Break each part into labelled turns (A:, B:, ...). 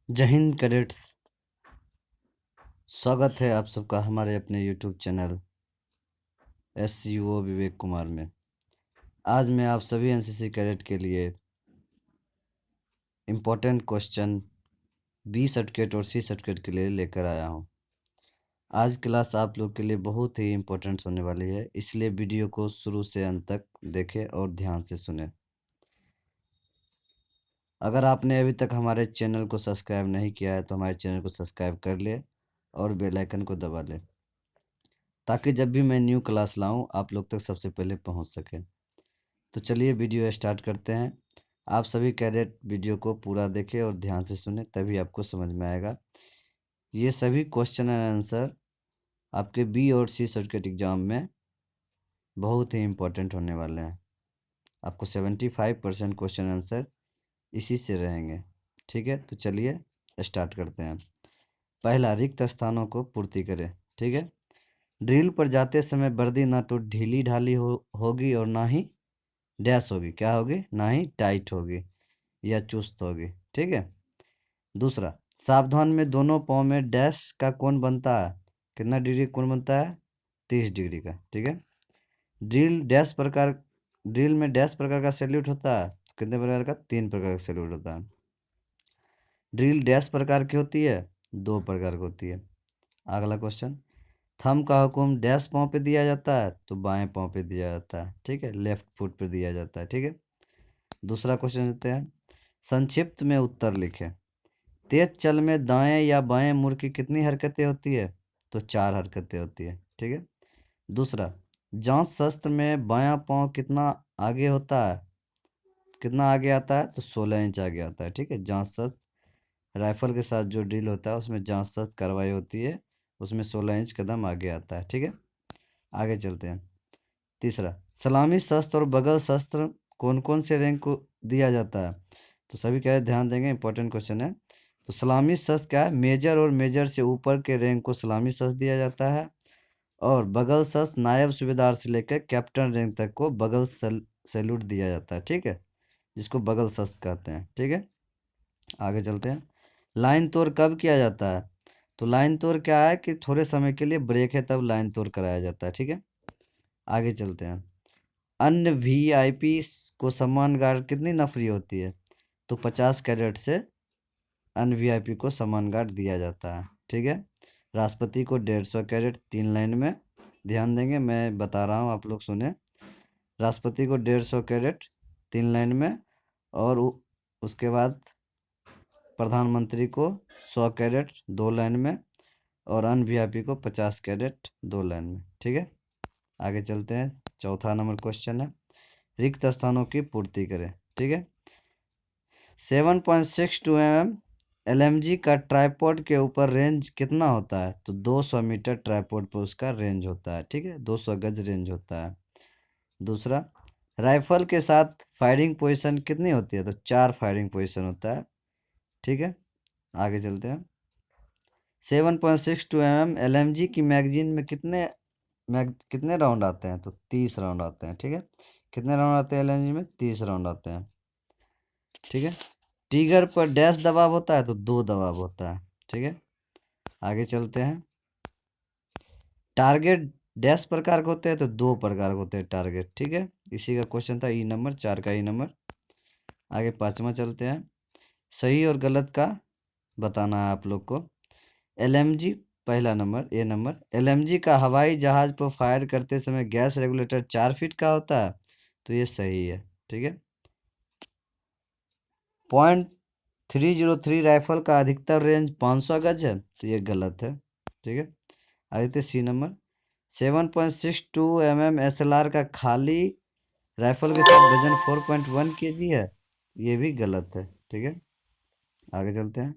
A: जय हिंद कैडेट्स। स्वागत है आप सबका हमारे अपने YouTube channel SUO Vivek Kumar में। आज मैं आप सभी एनसीसी कैडेट के लिए इम्पोर्टेंट क्वेश्चन B सर्टिफिकेट और C सर्टिफिकेट के लिए लेकर आया हूं। आज क्लास आप लोग के लिए बहुत ही इम्पोर्टेंट होने वाली है, इसलिए वीडियो को शुरू से अंत तक देखें और ध्यान से सुने। अगर आपने अभी तक हमारे चैनल को सब्सक्राइब नहीं किया है तो हमारे चैनल को सब्सक्राइब कर ले और बेल आइकन को दबा ले, ताकि जब भी मैं न्यू क्लास लाऊं आप लोग तक सबसे पहले पहुंच सके। तो चलिए वीडियो स्टार्ट करते हैं। आप सभी कैडेट वीडियो को पूरा देखें और ध्यान से सुने, तभी आपको समझ में आएगा। ये सभी क्वेश्चन एंड आंसर आपके B और C सर्टिफिकेट एग्जाम में बहुत ही इम्पोर्टेंट होने वाले हैं। आपको 75% क्वेश्चन आंसर इसी से रहेंगे। ठीक है, तो चलिए स्टार्ट करते हैं। पहला, रिक्त स्थानों को पूर्ति करें। ठीक है, ड्रिल पर जाते समय वर्दी ना तो ढीली ढाली होगी और ना ही डैश होगी। क्या होगी? ना ही टाइट होगी या चुस्त होगी। ठीक है। दूसरा, सावधान में दोनों पाँव में डैश का कोण बनता है। कितना डिग्री कोण बनता है? 30 डिग्री का। ठीक है। ड्रिल में डैश प्रकार का सैल्यूट होता है। कितने प्रकार का? 3 प्रकार का सैल्यूट होता है। ड्रिल डैश प्रकार की होती है? 2 प्रकार की होती है। अगला क्वेश्चन, थंब का हुक्म डैश पाँव पे दिया जाता है तो बाएं पाँव पे दिया जाता है। ठीक है, लेफ्ट फुट पे दिया जाता है। ठीक है। दूसरा क्वेश्चन देते हैं, संक्षिप्त में उत्तर लिखें। तेज चल में दाएं या बाएं मुड़ की कितनी हरकतें होती है? तो 4 हरकतें होती है। ठीक है। दूसरा, जांच शस्त्र में बायां पाँव कितना आगे होता है? कितना आगे आता है? तो 16 इंच आगे आता है। ठीक है। जांच शस्त्र राइफल के साथ जो ड्रिल होता है उसमें जांच शस्त्र कार्रवाई होती है, उसमें 16 इंच कदम आगे आता है। ठीक है। आगे चलते हैं। तीसरा, सलामी शस्त्र और बगल शस्त्र कौन कौन से रैंक को दिया जाता है? तो सभी क्या है, ध्यान देंगे, इंपॉर्टेंट क्वेश्चन है। तो सलामी शस्त्र क्या है? मेजर और मेजर से ऊपर के रैंक को सलामी शस्त्र दिया जाता है, और बगल शस्त्र नायब सूबेदार से लेकर कैप्टन रैंक तक को बगल सैल्यूट दिया जाता है। ठीक है, जिसको बगल शस्त्र कहते हैं। ठीक है। आगे चलते हैं। लाइन तोड़ कब किया जाता है? तो लाइन तोड़ क्या है कि थोड़े समय के लिए ब्रेक है तब लाइन तोड़ कराया जाता है। ठीक है। आगे चलते हैं। अन्य VIP को सम्मान गार्ड कितनी नफरी होती है? तो 50 कैडेट से अन्य VIP को सम्मान गार्ड दिया जाता है। ठीक है। राष्ट्रपति को 150 कैडेट। 3 लाइन में ध्यान देंगे, मैं बता रहा हूँ, आप लोग सुने। राष्ट्रपति को 150 कैडेट 3 लाइन में, और उसके बाद प्रधानमंत्री को 100 कैडेट 2 लाइन में, और अन्य VIP को 50 कैडेट 2 लाइन में। ठीक है। आगे चलते हैं। चौथा नंबर क्वेश्चन है, रिक्त स्थानों की पूर्ति करें। ठीक है। 7.62 mm LMG का ट्राइपॉड के ऊपर रेंज कितना होता है? तो 200 मीटर ट्राइपॉड पर उसका रेंज होता है। ठीक है, 200 गज रेंज होता है। दूसरा, राइफल के साथ फायरिंग पोजीशन कितनी होती है? तो 4 फायरिंग पोजीशन होता है। ठीक है। आगे चलते हैं। 7.62 mm LMG की मैगजीन में कितने राउंड आते हैं? तो 30 राउंड आते हैं। ठीक है। कितने राउंड आते हैं LMG में? 30 राउंड आते हैं। ठीक है। ट्रिगर पर डैश दबाव होता है तो 2 दबाव होता है। ठीक है। आगे चलते हैं। टारगेट डैश प्रकार के होते हैं तो 2 प्रकार के होते हैं टारगेट। ठीक है, इसी का क्वेश्चन था E नंबर 4 का E नंबर। आगे 5वां चलते हैं। सही और गलत का बताना है आप लोग को। LMG, पहला नंबर A नंबर, LMG का हवाई जहाज पर फायर करते समय गैस रेगुलेटर 4 फीट का होता है, तो ये सही है। ठीक है। .303 राइफल का अधिकतर रेंज 500 गज है, तो ये गलत है। ठीक है। आगे C नंबर, 7.62 mm SLR का खाली राइफल के साथ वजन 4.1 kg है, ये भी गलत है। ठीक है। आगे चलते हैं।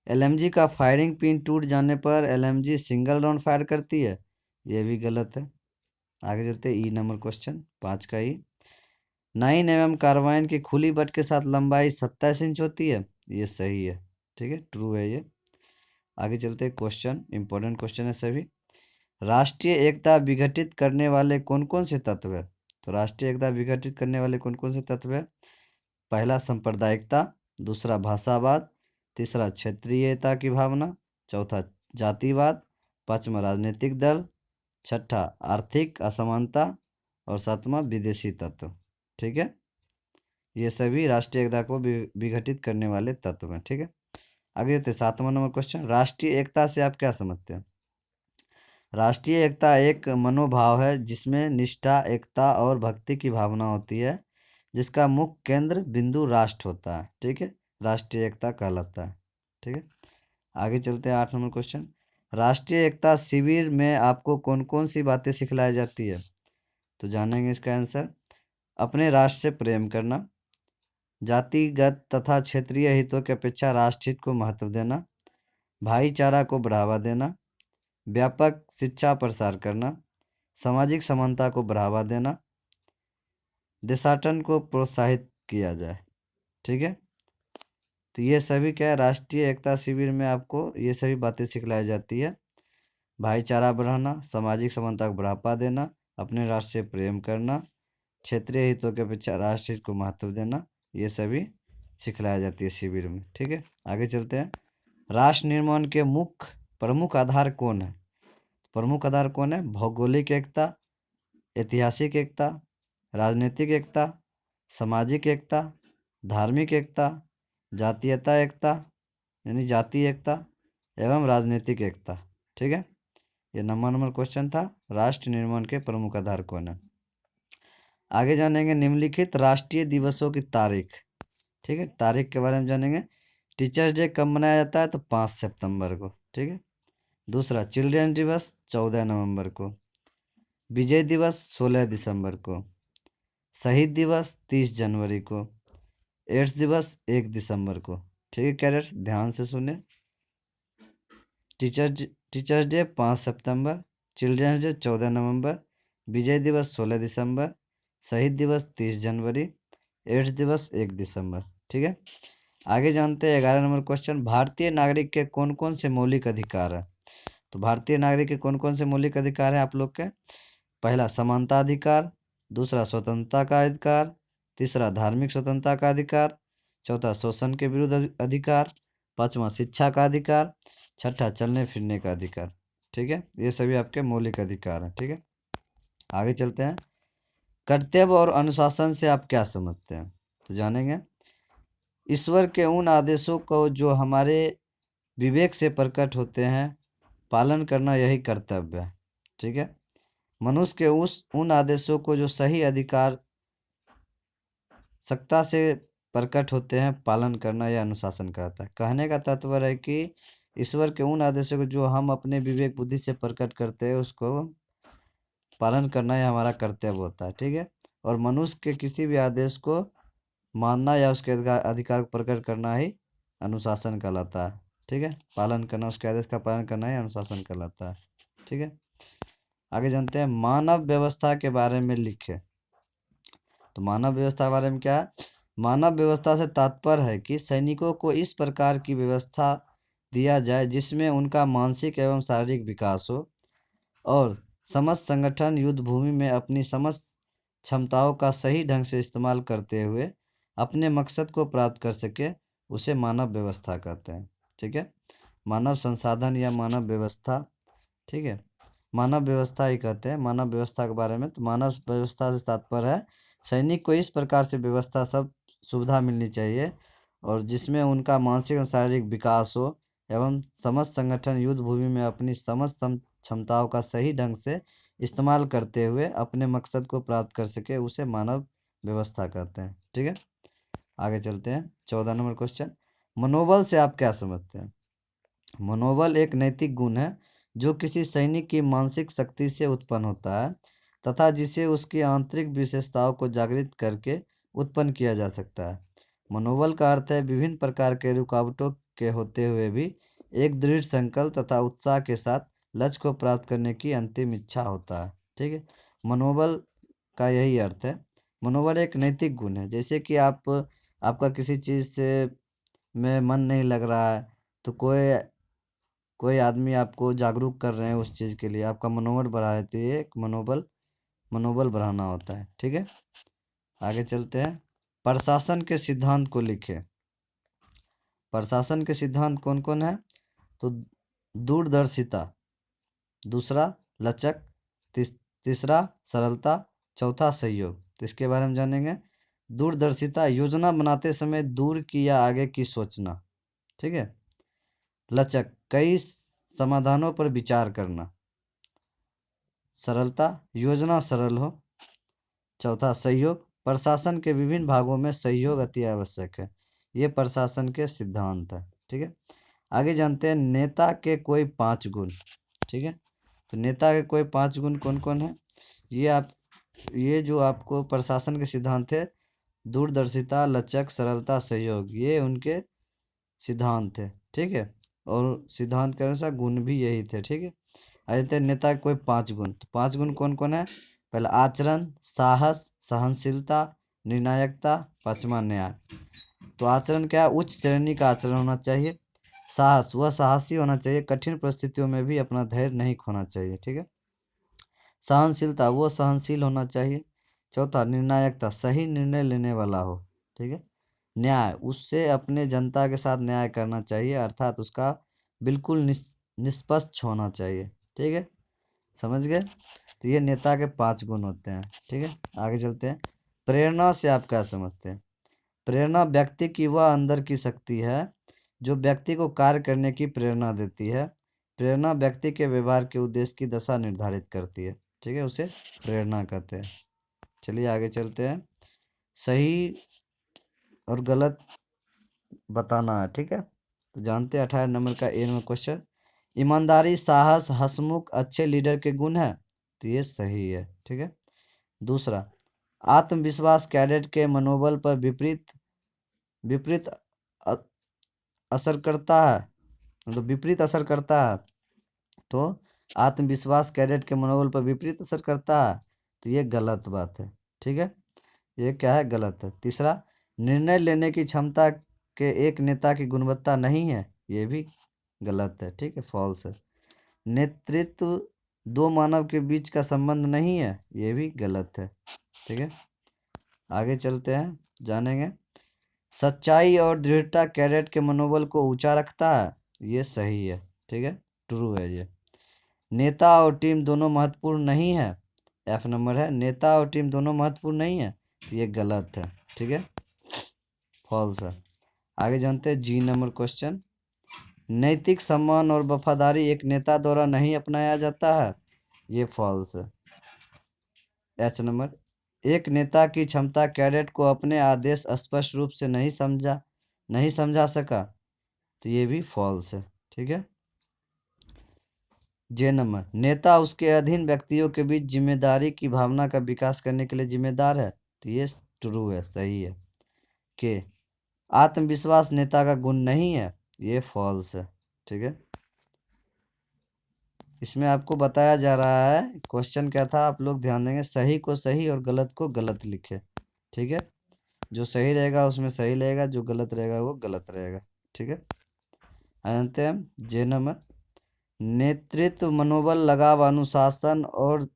A: LMG का फायरिंग पिन टूट जाने पर LMG सिंगल राउंड फायर करती है, ये भी गलत है। आगे चलते हैं E नंबर क्वेश्चन 5 का E, 9 mm कार्बाइन की खुली बट के साथ लंबाई 27 इंच होती है, ये सही है। ठीक है, ट्रू है ये। आगे चलते हैं। क्वेश्चन इंपॉर्टेंट क्वेश्चन है सभी। राष्ट्रीय एकता विघटित करने वाले कौन कौन से तत्व है? तो राष्ट्रीय एकता विघटित करने वाले कौन कौन से तत्व है? पहला, सांप्रदायिकता। दूसरा, भाषावाद। तीसरा क्षेत्रीयता की भावना, चौथा जातिवाद, पांचवा राजनीतिक दल, छठा आर्थिक असमानता और सातवां विदेशी तत्व। ठीक है, ये सभी राष्ट्रीय एकता को विघटित करने वाले तत्व हैं। ठीक है, आगे देखते 7वां नंबर क्वेश्चन, राष्ट्रीय एकता से आप क्या समझते हैं? राष्ट्रीय एकता एक मनोभाव है जिसमें निष्ठा, एकता और भक्ति की भावना होती है, जिसका मुख्य केंद्र बिंदु राष्ट्र होता है। ठीक है, राष्ट्रीय एकता कहलाता है। ठीक है, आगे चलते हैं 8 नंबर क्वेश्चन, राष्ट्रीय एकता शिविर में आपको कौन कौन सी बातें सिखलाई जाती है? तो जानेंगे इसका आंसर। अपने राष्ट्र से प्रेम करना, जातिगत तथा क्षेत्रीय हितों की अपेक्षा राष्ट्रहित को महत्व देना, भाईचारा को बढ़ावा देना, व्यापक शिक्षा प्रसार करना, सामाजिक समानता को बढ़ावा देना, देशाटन को प्रोत्साहित किया जाए। ठीक है, तो ये सभी क्या है, राष्ट्रीय एकता शिविर में आपको ये सभी बातें सिखलाई जाती है। भाईचारा बढ़ाना, सामाजिक समानता को बढ़ावा देना, अपने राष्ट्र से प्रेम करना, क्षेत्रीय हितों के अपेक्षा राष्ट्रहित को महत्व देना, ये सभी सिखलाया जाती है शिविर में। ठीक है, आगे चलते हैं। राष्ट्र निर्माण के मुख्य प्रमुख आधार कौन है? प्रमुख आधार कौन है? भौगोलिक एकता, ऐतिहासिक एकता, राजनीतिक एकता, सामाजिक एकता, धार्मिक एकता, जातीयता एकता यानी जातीय एकता एवं राजनीतिक एकता। ठीक है, ये नंबर क्वेश्चन था, राष्ट्र निर्माण के प्रमुख आधार कौन है। आगे जानेंगे निम्नलिखित राष्ट्रीय दिवसों की तारीख। ठीक है, तारीख के बारे में जानेंगे। टीचर्स डे कब मनाया जाता है? तो 5 सितंबर को। ठीक है, दूसरा चिल्ड्रन दिवस 14 नवंबर को, विजय दिवस 16 दिसंबर को, शहीद दिवस 30 जनवरी को, एड्स दिवस 1 दिसंबर को। ठीक है कैडेट्स, ध्यान से सुने। टीचर्स डे 5 सितंबर, चिल्ड्रंस डे 14 नवंबर, विजय दिवस 16 दिसंबर, शहीद दिवस 30 जनवरी, एड्स दिवस 1 दिसंबर। ठीक है, आगे जानते हैं 11 नंबर क्वेश्चन, भारतीय नागरिक के कौन कौन से मौलिक अधिकार है? तो भारतीय नागरिक के कौन कौन से मौलिक अधिकार हैं आप लोग के? पहला समानता अधिकार, दूसरा स्वतंत्रता का अधिकार, तीसरा धार्मिक स्वतंत्रता का अधिकार, चौथा शोषण के विरुद्ध अधिकार, पांचवा शिक्षा का अधिकार, छठा चलने फिरने का अधिकार। ठीक है, ये सभी आपके मौलिक अधिकार हैं। ठीक है, आगे चलते हैं। कर्तव्य और अनुशासन से आप क्या समझते हैं? तो जानेंगे। ईश्वर के उन आदेशों को जो हमारे विवेक से प्रकट होते हैं, पालन करना यही कर्तव्य है। ठीक है, मनुष्य के उन आदेशों को जो सही अधिकार सत्ता से प्रकट होते हैं, पालन करना यह अनुशासन कहता है। कहने का तात्पर्य है कि ईश्वर के उन आदेशों को जो हम अपने विवेक बुद्धि से प्रकट करते हैं, उसको पालन करना यह हमारा कर्तव्य होता है। ठीक है, और मनुष्य के किसी भी आदेश को मानना या उसके अधिकार को प्रकट करना ही अनुशासन कहलाता है। ठीक है, पालन करना, उसके आदेश का पालन करना ही अनुशासन कहलाता है। ठीक है, आगे जानते हैं। मानव व्यवस्था के बारे में लिखे। तो मानव व्यवस्था के बारे में क्या है? मानव व्यवस्था से तात्पर्य है कि सैनिकों को इस प्रकार की व्यवस्था दिया जाए जिसमें उनका मानसिक एवं शारीरिक विकास हो और समस्त संगठन युद्ध भूमि में अपनी समस्त क्षमताओं का सही ढंग से इस्तेमाल करते हुए अपने मकसद को प्राप्त कर सके, उसे मानव व्यवस्था कहते हैं। ठीक है, मानव संसाधन या मानव व्यवस्था। ठीक है, मानव व्यवस्था ही कहते हैं मानव व्यवस्था के बारे में। तो मानव व्यवस्था से तात्पर्य है सैनिक को इस प्रकार से व्यवस्था सब सुविधा मिलनी चाहिए और जिसमें उनका मानसिक और शारीरिक विकास हो एवं समस्त संगठन युद्ध भूमि में अपनी समस्त क्षमताओं का सही ढंग से इस्तेमाल करते हुए अपने मकसद को प्राप्त कर सके, उसे मानव व्यवस्था कहते हैं। ठीक है, आगे चलते हैं। 14 नंबर क्वेश्चन, मनोबल से आप क्या समझते हैं? मनोबल एक नैतिक गुण है जो किसी सैनिक की मानसिक शक्ति से उत्पन्न होता है तथा जिसे उसकी आंतरिक विशेषताओं को जागृत करके उत्पन्न किया जा सकता है। मनोबल का अर्थ है विभिन्न प्रकार के रुकावटों के होते हुए भी एक दृढ़ संकल्प तथा उत्साह के साथ लक्ष्य को प्राप्त करने की अंतिम इच्छा होता है। ठीक है, मनोबल का यही अर्थ है। मनोबल एक नैतिक गुण है, जैसे कि आपका किसी चीज़ से में मन नहीं लग रहा है तो कोई कोई आदमी आपको जागरूक कर रहे हैं उस चीज़ के लिए, आपका मनोबल बढ़ा रहे, तो ये एक मनोबल बढ़ाना होता है। ठीक है, आगे चलते हैं। प्रशासन के सिद्धांत को लिखें। प्रशासन के सिद्धांत कौन कौन है? तो दूरदर्शिता, दूसरा लचक, तीसरा सरलता, चौथा सहयोग। तो इसके बारे में जानेंगे। दूरदर्शिता, योजना बनाते समय दूर की या आगे की सोचना, ठीक है। लचक, कई समाधानों पर विचार करना। सरलता, योजना सरल हो। चौथा सहयोग, प्रशासन के विभिन्न भागों में सहयोग अति आवश्यक है। ये प्रशासन के सिद्धांत है, ठीक है। आगे जानते हैं नेता के कोई 5 गुण, ठीक है। तो नेता के कोई 5 गुण कौन कौन है? ये जो आपको प्रशासन के सिद्धांत है, दूरदर्शिता, लचक, सरलता, सहयोग, ये उनके सिद्धांत थे, ठीक है। और सिद्धांत के अनुसार गुण भी यही थे, ठीक है। आ जाते हैं नेता के कोई 5 गुण। तो 5 गुण कौन कौन है? पहला आचरण, साहस, सहनशीलता, निर्णायकता, पांचवा न्याय। तो आचरण क्या है? उच्च श्रेणी का आचरण होना चाहिए। साहस, वह साहसी होना चाहिए, कठिन परिस्थितियों में भी अपना धैर्य नहीं खोना चाहिए, ठीक है। सहनशीलता, वो सहनशील होना चाहिए। चौथा निर्णायकता, सही निर्णय लेने वाला हो, ठीक है। न्याय, उससे अपने जनता के साथ न्याय करना चाहिए, अर्थात उसका बिल्कुल निष्पक्ष होना चाहिए, ठीक है। समझ गए? तो ये नेता के 5 गुण होते हैं, ठीक है। आगे चलते हैं। प्रेरणा से आप क्या समझते हैं? प्रेरणा व्यक्ति की वह अंदर की शक्ति है जो व्यक्ति को कार्य करने की प्रेरणा देती है। प्रेरणा व्यक्ति के व्यवहार के उद्देश्य की दशा निर्धारित करती है, ठीक है, उसे प्रेरणा कहते हैं। चलिए आगे चलते हैं। सही और गलत बताना है, ठीक है। तो जानते हैं 18 नंबर का ए नंबर क्वेश्चन, ईमानदारी, साहस, हंसमुख अच्छे लीडर के गुण है। तो ये सही है, ठीक है। दूसरा, आत्मविश्वास कैडेट के मनोबल पर विपरीत विपरीत अ- असर करता है, मतलब विपरीत असर करता है। तो आत्मविश्वास कैडेट के मनोबल पर विपरीत असर करता है, तो ये गलत बात है, ठीक है। ये क्या है? गलत है। तीसरा, निर्णय लेने की क्षमता के एक नेता की गुणवत्ता नहीं है, ये भी गलत है, ठीक है, फॉल्स है। नेतृत्व दो मानव के बीच का संबंध नहीं है, ये भी गलत है, ठीक है। आगे चलते हैं, जानेंगे। सच्चाई और दृढ़ता कैडेट के मनोबल को ऊंचा रखता है, ये सही है, ठीक है, ट्रू है ये। नेता और टीम दोनों महत्वपूर्ण नहीं है, एफ नंबर है, नेता और टीम दोनों महत्वपूर्ण नहीं है, तो ये गलत है, ठीक है, फॉल्स है। आगे जानते हैं जी नंबर क्वेश्चन, नैतिक सम्मान और वफादारी एक नेता द्वारा नहीं अपनाया जाता है, ये फॉल्स है। एच नंबर, एक नेता की क्षमता कैडेट को अपने आदेश स्पष्ट रूप से नहीं समझा सका, तो ये भी फॉल्स है, ठीक है। जे नंबर, नेता उसके अधीन व्यक्तियों के बीच जिम्मेदारी की भावना का विकास करने के लिए जिम्मेदार है, तो ये ट्रू है, सही है। के, आत्मविश्वास नेता का गुण नहीं है, ये फॉल्स है, ठीक है। इसमें आपको बताया जा रहा है, क्वेश्चन क्या था, आप लोग ध्यान देंगे, सही को सही और गलत को गलत लिखे, ठीक है। जो सही रहेगा उसमें सही रहेगा, जो गलत रहेगा वो गलत रहेगा, ठीक है। जानते हैं जे नंबर, नेतृत्व मनोबल, लगाव, अनुशासन और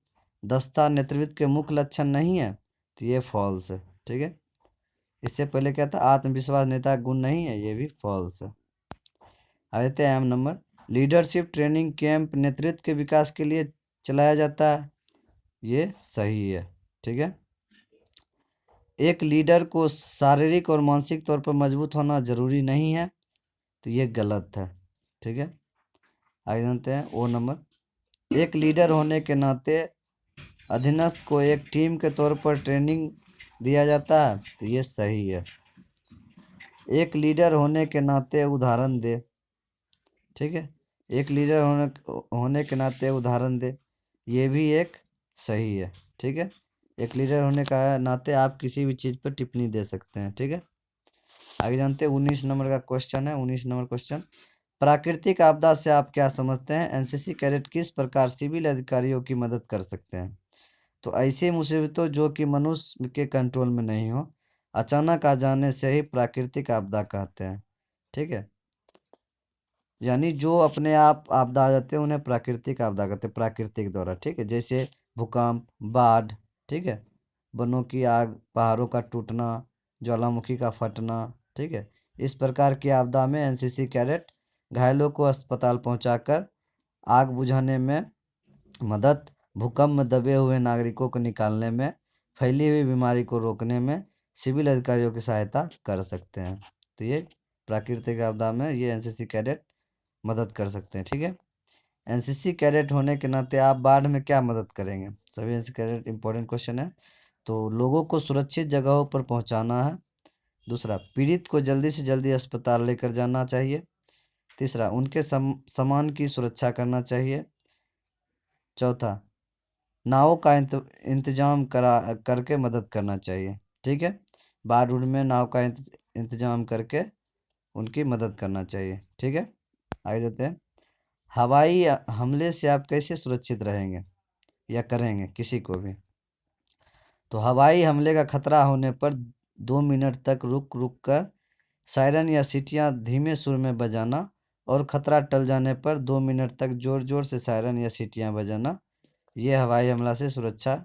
A: दस्ता नेतृत्व के मुख्य लक्षण नहीं है, तो ये फॉल्स है, ठीक है। इससे पहले क्या था, आत्मविश्वास नेता का गुण नहीं है, ये भी फॉल्स है। आ जाते हैं M number, leadership training camp नेतृत्व के विकास के लिए चलाया जाता है, ये सही है, ठीक है। एक लीडर को शारीरिक और मानसिक तौर पर मजबूत होना जरूरी नहीं है, तो ये गलत है, ठीक है। आगे जानते हैं ओ नंबर, एक लीडर होने के नाते अधीनस्थ को एक टीम के तौर पर ट्रेनिंग दिया जाता है, तो ये सही है। एक लीडर होने के नाते उदाहरण दे, ठीक है, एक लीडर होने के नाते उदाहरण दे, ये भी एक सही है, ठीक है। एक लीडर होने का नाते आप किसी भी चीज़ पर टिप्पणी दे सकते हैं, ठीक है। आगे जानते हैं 19 नंबर का क्वेश्चन है। 19 नंबर क्वेश्चन, प्राकृतिक आपदा से आप क्या समझते हैं? एनसीसी कैडेट किस प्रकार सिविल अधिकारियों की मदद कर सकते हैं? तो ऐसी मुसीबतों जो कि मनुष्य के कंट्रोल में नहीं हो, अचानक आ जाने से ही प्राकृतिक आपदा कहते हैं, ठीक है। यानी जो अपने आप आपदा आ जाते हैं उन्हें प्राकृतिक आपदा कहते हैं, प्राकृतिक द्वारा, ठीक है। जैसे भूकंप, बाढ़, ठीक है, वनों की आग, पहाड़ों का टूटना, ज्वालामुखी का फटना, ठीक है, इस प्रकार की आपदा में एनसीसी कैडेट घायलों को अस्पताल पहुंचाकर आग बुझाने में मदद, भूकंप में दबे हुए नागरिकों को निकालने में, फैली हुई बीमारी को रोकने में सिविल अधिकारियों की सहायता कर सकते हैं। तो ये प्राकृतिक आपदा में ये एनसीसी कैडेट मदद कर सकते हैं। ठीक है, एनसीसी कैडेट होने के नाते आप बाढ़ में क्या मदद करेंगे? सभी एनसीसी कैडेट इंपॉर्टेंट क्वेश्चन है। तो लोगों को सुरक्षित जगहों पर पहुंचाना है। दूसरा, पीड़ित को जल्दी से जल्दी अस्पताल लेकर जाना चाहिए। तीसरा, उनके सामान की सुरक्षा करना चाहिए। चौथा, नावों का इंतजाम करके मदद करना चाहिए। ठीक है, बाढ़ उड़ में नाव का इंतजाम करके उनकी मदद करना चाहिए। ठीक है, आगे जाते हैं। हवाई हमले से आप कैसे सुरक्षित रहेंगे या करेंगे किसी को भी? तो हवाई हमले का खतरा होने पर 2 मिनट तक रुक रुक कर सायरन या सीटियां धीमे सुर में बजाना और खतरा टल जाने पर 2 मिनट तक जोर जोर से सायरन या सीटियां बजाना, ये हवाई हमला से सुरक्षा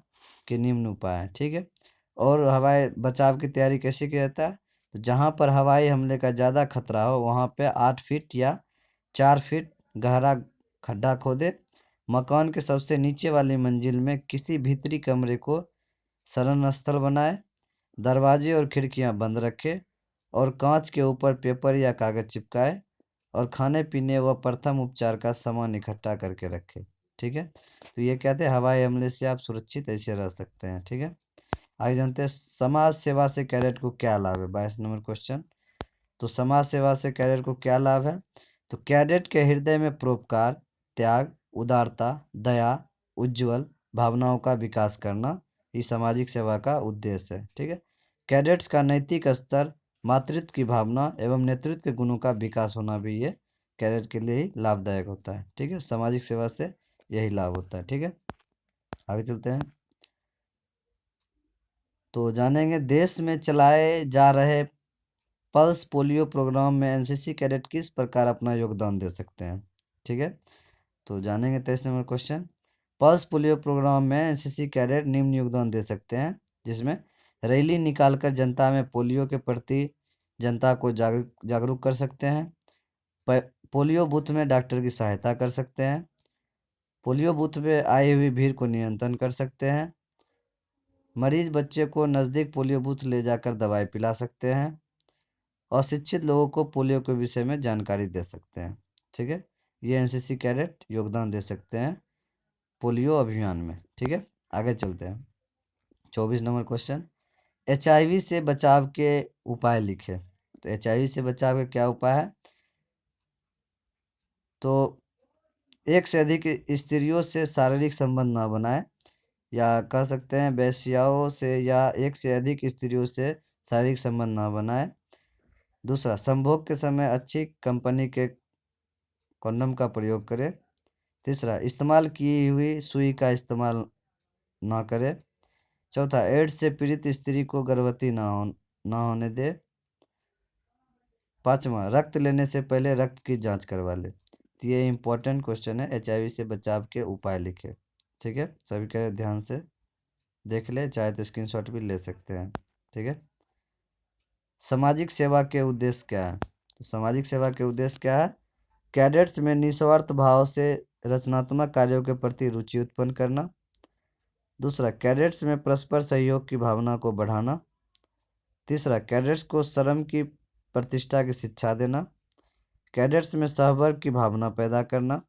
A: के निम्न उपाय हैं। ठीक है, और हवाई बचाव की तैयारी कैसे किया जाता है? तो जहाँ पर हवाई हमले का ज़्यादा खतरा हो वहाँ पे 8 फीट या 4 फीट गहरा खड्डा खोदे। मकान के सबसे नीचे वाली मंजिल में किसी भीतरी कमरे को शरण स्थल बनाए। दरवाजे और खिड़कियां बंद रखे और कांच के ऊपर पेपर या कागज चिपकाए और खाने पीने व प्रथम उपचार का सामान इकट्ठा करके रखे। ठीक है, तो ये कहते हैं हवाई हमले से आप सुरक्षित ऐसे रह सकते हैं। ठीक है, आगे जानते हैं समाज सेवा से कैडेट को क्या लाभ है। 22 नंबर क्वेश्चन। तो समाज सेवा से कैडेट को क्या लाभ है? तो कैडेट के हृदय में परोपकार, त्याग, उदारता, दया, उज्ज्वल भावनाओं का विकास करना ये सामाजिक सेवा का उद्देश्य है। ठीक है, कैडेट्स का नैतिक स्तर, मातृत्व की भावना एवं नेतृत्व के गुणों का विकास होना भी ये कैडेट के लिए ही लाभदायक होता है। ठीक है, सामाजिक सेवा से यही लाभ होता है। ठीक है, आगे चलते हैं। तो जानेंगे देश में चलाए जा रहे पल्स पोलियो प्रोग्राम में एनसीसी कैडेट किस प्रकार अपना योगदान दे सकते हैं। ठीक है, तो जानेंगे 23 number question. Pulse polio programme में एनसीसी कैडेट निम्न योगदान दे सकते हैं, जिसमें रैली निकालकर जनता में पोलियो के प्रति जनता को जागरूक कर सकते हैं। पोलियो बूथ में डॉक्टर की सहायता कर सकते हैं। पोलियो बूथ में आई हुई भीड़ को नियंत्रण कर सकते हैं। मरीज बच्चे को नज़दीक पोलियो बूथ ले जाकर दवाई पिला सकते हैं। अशिक्षित लोगों को पोलियो के विषय में जानकारी दे सकते हैं। ठीक है, ये एनसीसी कैडेट योगदान दे सकते हैं पोलियो अभियान में। ठीक है, आगे चलते हैं। 24 नंबर क्वेश्चन। एचआईवी से बचाव के उपाय लिखे। तो एचआईवी से बचाव के क्या उपाय है? तो एक से अधिक स्त्रियों से शारीरिक संबंध ना बनाए, या कह सकते हैं वेश्याओं से या एक से अधिक स्त्रियों से शारीरिक संबंध ना बनाए। दूसरा, संभोग के समय अच्छी कंपनी के कंडोम का प्रयोग करें। तीसरा, इस्तेमाल की हुई सुई का इस्तेमाल ना करें। चौथा, एड्स से पीड़ित स्त्री को गर्भवती ना होने दे। पाँचवा, रक्त लेने से पहले रक्त की जांच करवा ले। तो ये इंपॉर्टेंट क्वेश्चन है, एचआईवी से बचाव के उपाय लिखे। ठीक है, सभी का ध्यान से देख ले, चाहे तो स्क्रीनशॉट भी ले सकते हैं। ठीक है, सामाजिक सेवा के उद्देश्य क्या है? तो सामाजिक सेवा के उद्देश्य क्या है? कैडेट्स में निस्वार्थ भाव से रचनात्मक कार्यों के प्रति रुचि उत्पन्न करना। दूसरा, कैडेट्स में परस्पर सहयोग की भावना को बढ़ाना। तीसरा, कैडेट्स को श्रम की प्रतिष्ठा की शिक्षा देना। कैडेट्स में सहवर्ग की भावना पैदा करना।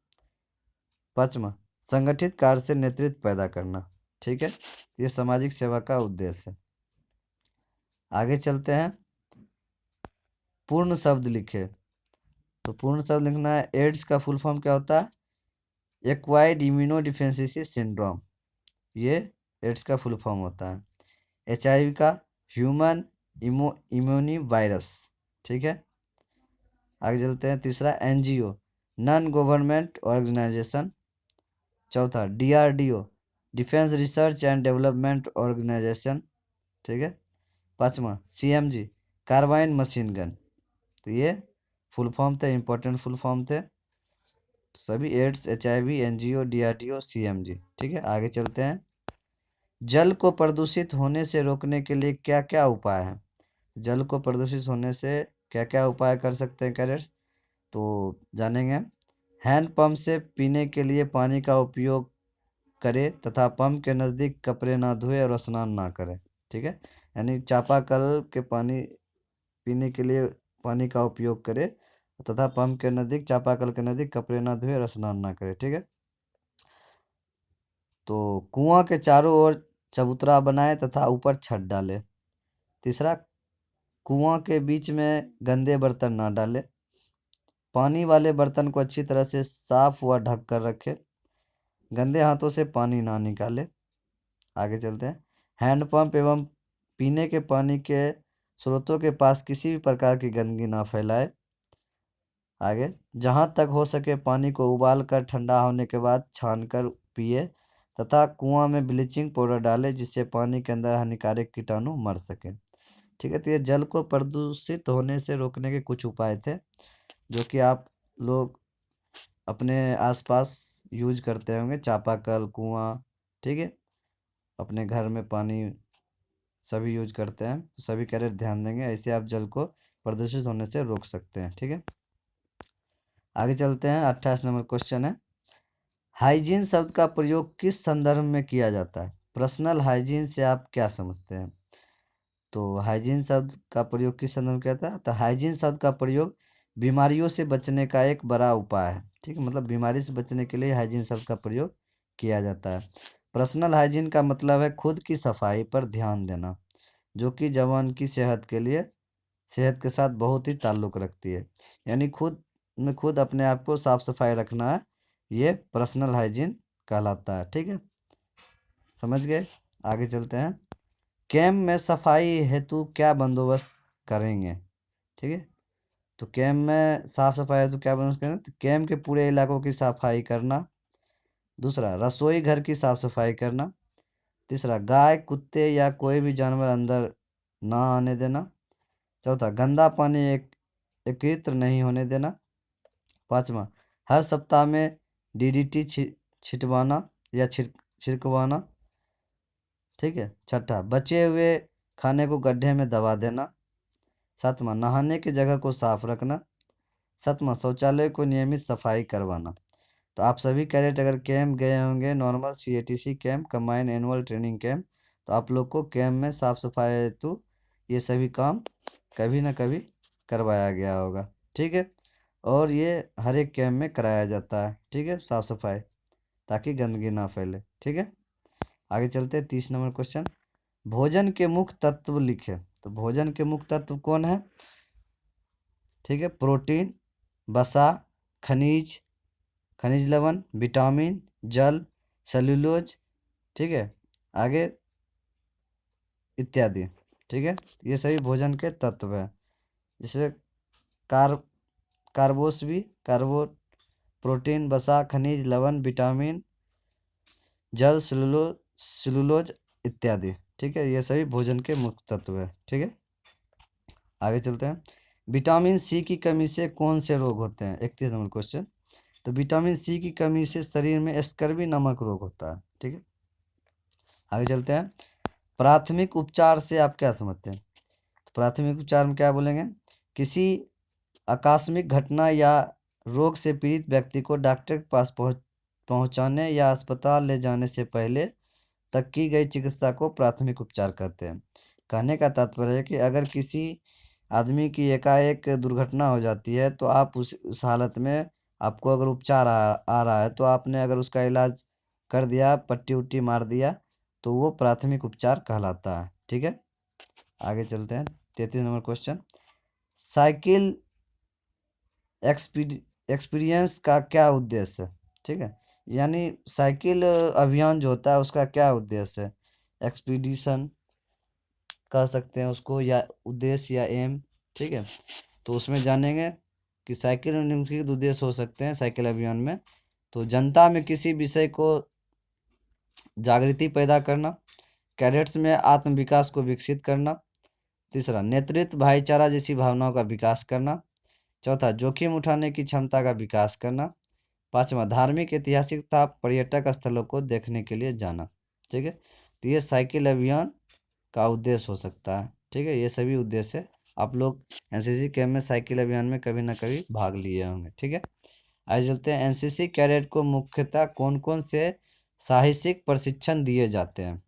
A: पाँचवा, संगठित कार्य से नेतृत्व पैदा करना। ठीक है, ये सामाजिक सेवा का उद्देश्य है। आगे चलते हैं। पूर्ण शब्द लिखे। तो पूर्ण शब्द लिखना है। एड्स का फुल फॉर्म क्या होता है? एक्वायर्ड इम्यूनो डिफिशियंसी सिंड्रोम, ये एड्स का फुल फॉर्म होता है। एचआईवी का ह्यूमन इम्यूनी वायरस। ठीक है, आगे चलते हैं। तीसरा, एनजीओ नॉन गवर्नमेंट ऑर्गेनाइजेशन। चौथा, DRDO defence research and development organisation. ठीक है, पाँचवा, सीएमजी कार्बाइन मशीन गन। तो ये फुल फॉर्म थे, इंपॉर्टेंट फुल फॉर्म थे सभी, AIDS, HIV, NGO, DRDO, CMG. ठीक है, आगे चलते हैं। जल को प्रदूषित होने से रोकने के लिए क्या क्या उपाय हैं? जल को प्रदूषित होने से क्या क्या उपाय कर सकते हैं कैडेट्स, तो जानेंगे। हैंड पंप से पीने के लिए पानी का उपयोग करें तथा पंप के नज़दीक कपड़े ना धोए और स्नान ना करें। ठीक है, यानी चापाकल के पानी पीने के लिए पानी का उपयोग करें तथा पंप के नज़दीक चापाकल के नज़दीक कपड़े ना धोए और स्नान ना करें। ठीक है, तो कुआं के चारों ओर चबूतरा बनाए तथा ऊपर छत डालें। तीसरा, कुआं के बीच में गंदे बर्तन ना डालें। पानी वाले बर्तन को अच्छी तरह से साफ व ढक कर रखें। गंदे हाथों से पानी ना निकालें। आगे चलते हैं। हैंडपंप एवं पीने के पानी के स्रोतों के पास किसी भी प्रकार की गंदगी ना फैलाए। आगे, जहाँ तक हो सके पानी को उबाल कर ठंडा होने के बाद छान कर पिए तथा कुआं में ब्लीचिंग पाउडर डालें जिससे पानी के अंदर हानिकारक कीटाणु मर सके। ठीक है, तो ये जल को प्रदूषित होने से रोकने के कुछ उपाय थे जो कि आप लोग अपने आसपास यूज करते होंगे, चापाकल, कुआं। ठीक है, अपने घर में पानी सभी यूज करते हैं, तो सभी कैडेट ध्यान देंगे, ऐसे आप जल को प्रदूषित होने से रोक सकते हैं। ठीक है, आगे चलते हैं। 28 नंबर क्वेश्चन है, हाइजीन शब्द का प्रयोग किस संदर्भ में किया जाता है? पर्सनल हाइजीन से आप क्या समझते हैं? तो हाइजीन शब्द का प्रयोग किस संदर्भ में किया जाता है? तो हाइजीन शब्द का प्रयोग बीमारियों से बचने का एक बड़ा उपाय है। ठीक है, मतलब बीमारी से बचने के लिए हाइजीन शब्द का प्रयोग किया जाता है। पर्सनल हाइजीन का मतलब है खुद की सफाई पर ध्यान देना, जो कि जवान की सेहत के लिए सेहत के साथ बहुत ही ताल्लुक़ रखती है। यानी खुद अपने आप को साफ सफाई रखना है, ये पर्सनल हाइजीन कहलाता है। ठीक है, समझ गए? आगे चलते हैं। कैंप में सफाई हेतु क्या बंदोबस्त करेंगे? ठीक है, तो कैंप में साफ सफाई हेतु क्या बंदोबस्त करेंगे? तो कैंप के पूरे इलाकों की सफाई करना। दूसरा, रसोई घर की साफ सफाई करना। तीसरा, गाय कुत्ते या कोई भी जानवर अंदर ना आने देना। चौथा, गंदा पानी एकत्र नहीं होने देना। पाँचवा, हर सप्ताह में डीडीटी छिटवाना या छिड़कवाना। ठीक है, छठा, बचे हुए खाने को गड्ढे में दबा देना। सातवां, नहाने की जगह को साफ रखना। सातवां, शौचालय को नियमित सफाई करवाना। तो आप सभी कैडेट अगर कैंप गए होंगे, normal CATC camp, combined annual training camp, तो आप लोग को कैंप में साफ सफाई हेतु ये सभी काम कभी ना कभी करवाया गया होगा। ठीक है, और ये हर एक कैंप में कराया जाता है। ठीक है, साफ सफाई, ताकि गंदगी ना फैले। ठीक है, आगे चलते हैं। 30 नंबर क्वेश्चन, भोजन के मुख्य तत्व लिखे। तो भोजन के मुख्य तत्व कौन है? ठीक है, प्रोटीन, वसा, खनिज, खनिज लवण, विटामिन, जल, सेलुलोज। ठीक है, आगे इत्यादि। ठीक है, ये सभी भोजन के तत्व हैं, जिसमें कार्ब कार्बोस भी कार्बो प्रोटीन, वसा, खनिज लवण, विटामिन, जल, सेलुलोज इत्यादि। ठीक है, ये सभी भोजन के मुख्य तत्व है। ठीक है, आगे चलते हैं। विटामिन सी की कमी से कौन से रोग होते हैं? 31 नंबर क्वेश्चन, तो विटामिन सी की कमी से शरीर में स्कर्वी नामक रोग होता है। ठीक है, आगे चलते हैं। प्राथमिक उपचार से आप क्या समझते हैं? तो प्राथमिक उपचार में क्या बोलेंगे? किसी आकस्मिक घटना या रोग से पीड़ित व्यक्ति को डॉक्टर के पास पहुंचाने या अस्पताल ले जाने से पहले तक की गई चिकित्सा को प्राथमिक उपचार कहते हैं। कहने का तात्पर्य है कि अगर किसी आदमी की एकाएक दुर्घटना हो जाती है, तो आप उस हालत में आपको अगर उपचार आ रहा है, तो आपने अगर उसका इलाज कर दिया, पट्टी उट्टी मार दिया, तो वो प्राथमिक उपचार कहलाता है। ठीक है, आगे चलते हैं। 33 नंबर क्वेश्चन, साइकिल एक्सपीरियंस का क्या उद्देश्य है? ठीक है, यानी साइकिल अभियान जो होता है उसका क्या उद्देश्य है? एक्सपीडिशन कह सकते हैं उसको, या उद्देश्य या एम। ठीक है, तो उसमें जानेंगे कि साइकिल निम्नलिखित उद्देश्य हो सकते हैं साइकिल अभियान में। तो जनता में किसी विषय को जागृति पैदा करना, कैडेट्स में आत्मविकास को विकसित करना। तीसरा, नेतृत्व, भाईचारा जैसी भावनाओं का विकास करना। चौथा, जोखिम उठाने की क्षमता का विकास करना। पांचवा, धार्मिक, ऐतिहासिक तथा पर्यटक स्थलों को देखने के लिए जाना। ठीक है, तो ये साइकिल अभियान का उद्देश्य हो सकता है। ठीक है, ये सभी उद्देश्य आप लोग एनसीसी कैंप में साइकिल अभियान में कभी ना कभी भाग लिए होंगे। ठीक है, आगे चलते हैं। एनसीसी कैडेट को मुख्यतः कौन कौन से साहसिक प्रशिक्षण दिए जाते हैं?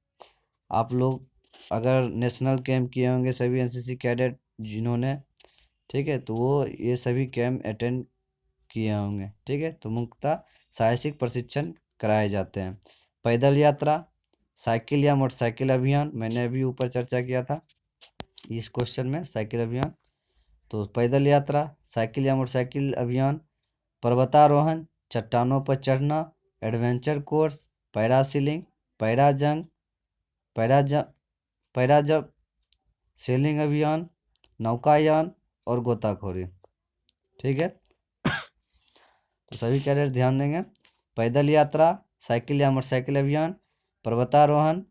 A: आप लोग अगर नेशनल कैंप किए होंगे सभी एनसीसी कैडेट जिन्होंने, ठीक है, तो वो ये सभी कैंप अटेंड किए होंगे। ठीक है, तो मुख्यतः साहसिक प्रशिक्षण कराए जाते हैं। पैदल यात्रा, साइकिल या मोटरसाइकिल अभियान, मैंने अभी ऊपर चर्चा किया था इस क्वेश्चन में, साइकिल अभियान। तो पैदल यात्रा, साइकिल या मोटरसाइकिल अभियान, पर्वतारोहण, चट्टानों पर चढ़ना, adventure course, parasailing, पैराजंग, para jump, para jump, selling अभियान, नौकायान और गोताखोरी। ठीक है, तो सभी कैडेट ध्यान देंगे। पैदल यात्रा, साइकिल या मोटरसाइकिल अभियान, पर्वतारोहण,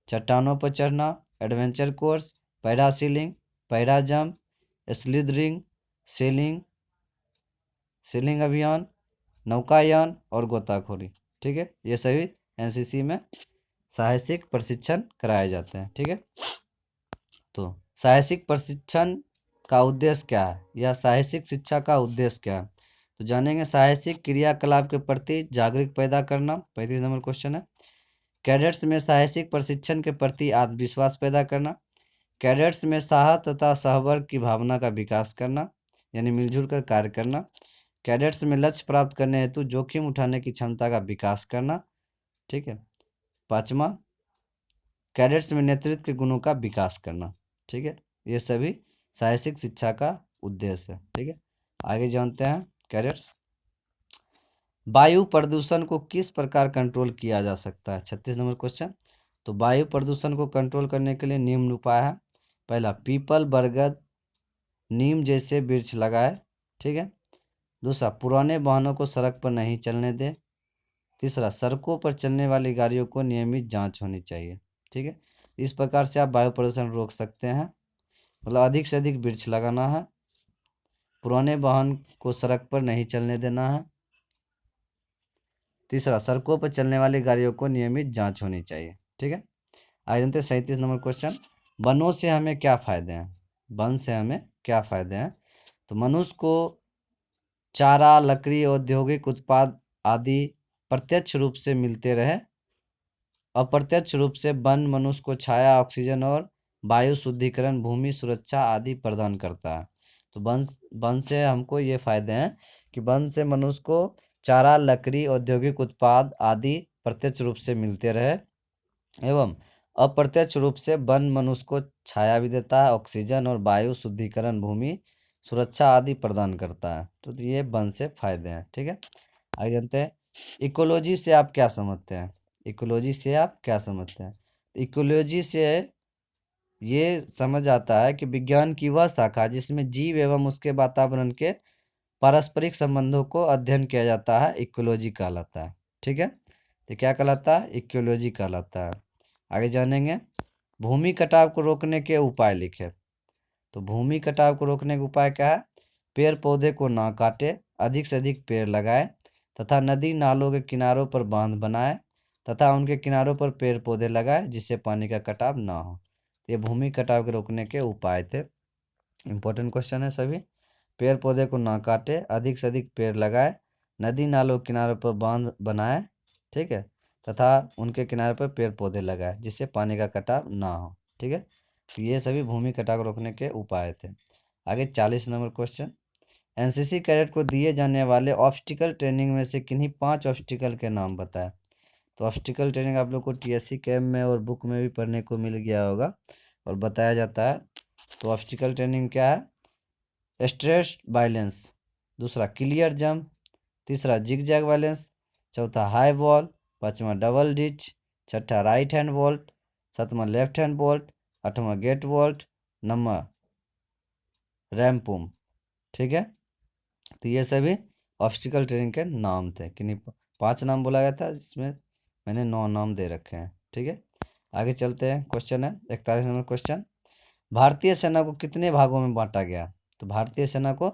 A: चट्टानों पर चढ़ना, adventure course, parasailing, parajump, slithering, sailing, sailing अभियान, नौकायान और गोताखोरी। ठीक है, ये सभी एनसीसी में साहसिक प्रशिक्षण कराए जाते हैं। ठीक है, तो साहसिक प्रशिक्षण का उद्देश्य क्या है या साहसिक शिक्षा का उद्देश्य क्या है? तो जानेंगे। साहसिक क्रियाकलाप के प्रति जागरूक पैदा करना, 35 नंबर क्वेश्चन है। कैडेट्स में साहसिक प्रशिक्षण के प्रति आत्मविश्वास पैदा करना, कैडेट्स में साहस तथा सहवर्ग की भावना का विकास करना, यानी मिलजुल कर कार्य करना, कैडेट्स में लक्ष्य प्राप्त करने हेतु जोखिम उठाने की क्षमता का विकास करना। ठीक है, पांचवा, कैडेट्स में नेतृत्व के गुणों का विकास करना। ठीक है, ये सभी साहसिक शिक्षा का उद्देश्य है। ठीक है, आगे जानते हैं कैडेट्स। वायु प्रदूषण को किस प्रकार कंट्रोल किया जा सकता है? 36 नंबर क्वेश्चन। तो वायु प्रदूषण को कंट्रोल करने के लिए निम्न उपाय है। पहला, पीपल, बरगद, नीम जैसे वृक्ष लगाए। ठीक है, दूसरा, पुराने वाहनों को सड़क पर नहीं चलने दें। तीसरा, सड़कों पर चलने वाली गाड़ियों को नियमित जांच होनी चाहिए। ठीक है, इस प्रकार से आप वायु प्रदूषण रोक सकते हैं। मतलब अधिक से अधिक वृक्ष लगाना है, पुराने वाहन को सड़क पर नहीं चलने देना है। तीसरा, सड़कों पर चलने वाली गाड़ियों को नियमित जांच होनी चाहिए। ठीक है, आगे जानते हैं 37 नंबर क्वेश्चन। वनों से हमें क्या फायदे हैं? वन से हमें क्या फायदे हैं? तो मनुष्य को चारा, लकड़ी, औद्योगिक उत्पाद आदि प्रत्यक्ष रूप से मिलते रहे। अप्रत्यक्ष रूप से वन मनुष्य को छाया, ऑक्सीजन और वायु शुद्धिकरण, भूमि सुरक्षा आदि प्रदान करता है। तो वन वन से हमको ये फायदे हैं कि वन से मनुष्य को चारा, लकड़ी, औद्योगिक उत्पाद आदि प्रत्यक्ष रूप से मिलते रहे, एवं अप्रत्यक्ष रूप से वन मनुष्य को छाया भी देता है, ऑक्सीजन और वायु शुद्धिकरण, भूमि सुरक्षा आदि प्रदान करता है। तो ये वन से फायदे हैं। ठीक है, आगे जानते हैं। इकोलॉजी से आप क्या समझते हैं? इकोलॉजी से आप क्या समझते हैं? इकोलॉजी से ये समझ आता है कि विज्ञान की वह शाखा जिसमें जीव एवं उसके वातावरण के पारस्परिक संबंधों को अध्ययन किया जाता है, इकोलॉजी कहलाता है। ठीक है, तो क्या कहलाता है? इकोलॉजी कहलाता है। आगे जानेंगे। भूमि कटाव को रोकने के उपाय लिखे। तो भूमि कटाव को रोकने के उपाय क्या है? पेड़ पौधे को ना काटे, अधिक से अधिक पेड़ लगाए, तथा नदी नालों के किनारों पर बांध बनाए तथा उनके किनारों पर पेड़ पौधे लगाए जिससे पानी का कटाव ना हो। ये भूमि कटाव के रोकने के उपाय थे। इंपॉर्टेंट क्वेश्चन है सभी। पेड़ पौधे को ना काटे, अधिक से अधिक पेड़ लगाए, नदी नालों के किनारों पर बांध बनाए, ठीक है, तथा उनके किनारे पर पेड़ पौधे लगाए जिससे पानी का कटाव ना हो। ठीक है, तो ये सभी भूमि कटाव को रोकने के उपाय थे। आगे 40 नंबर क्वेश्चन। एनसीसी कैडेट को दिए जाने वाले ऑब्स्टिकल ट्रेनिंग में से किन्हीं 5 ऑब्स्टिकल के नाम बताएं। तो ऑब्स्टिकल ट्रेनिंग आप लोग को टीएससी कैम्प में और बुक में भी पढ़ने को मिल गया होगा और बताया जाता है। तो ऑब्स्टिकल ट्रेनिंग क्या है? स्ट्रेट बैलेंस, दूसरा क्लियर जंप, तीसरा जिग जैग बैलेंस, चौथा हाई बॉल, पांचवा डबल डिच, छठा राइट हैंड वॉल्ट, सातवां लेफ्ट हैंड वॉल्ट, आठवां गेट वॉल्ट, नौवां रैम्पूम। ठीक है, तो ये सभी ऑब्स्टिकल ट्रेनिंग के नाम थे। किन्हीं 5 नाम बोला गया था, जिसमें मैंने 9 नाम दे रखे हैं। ठीक है, आगे चलते हैं। क्वेश्चन है 41 नंबर क्वेश्चन। भारतीय सेना को कितने भागों में बांटा गया? तो भारतीय सेना को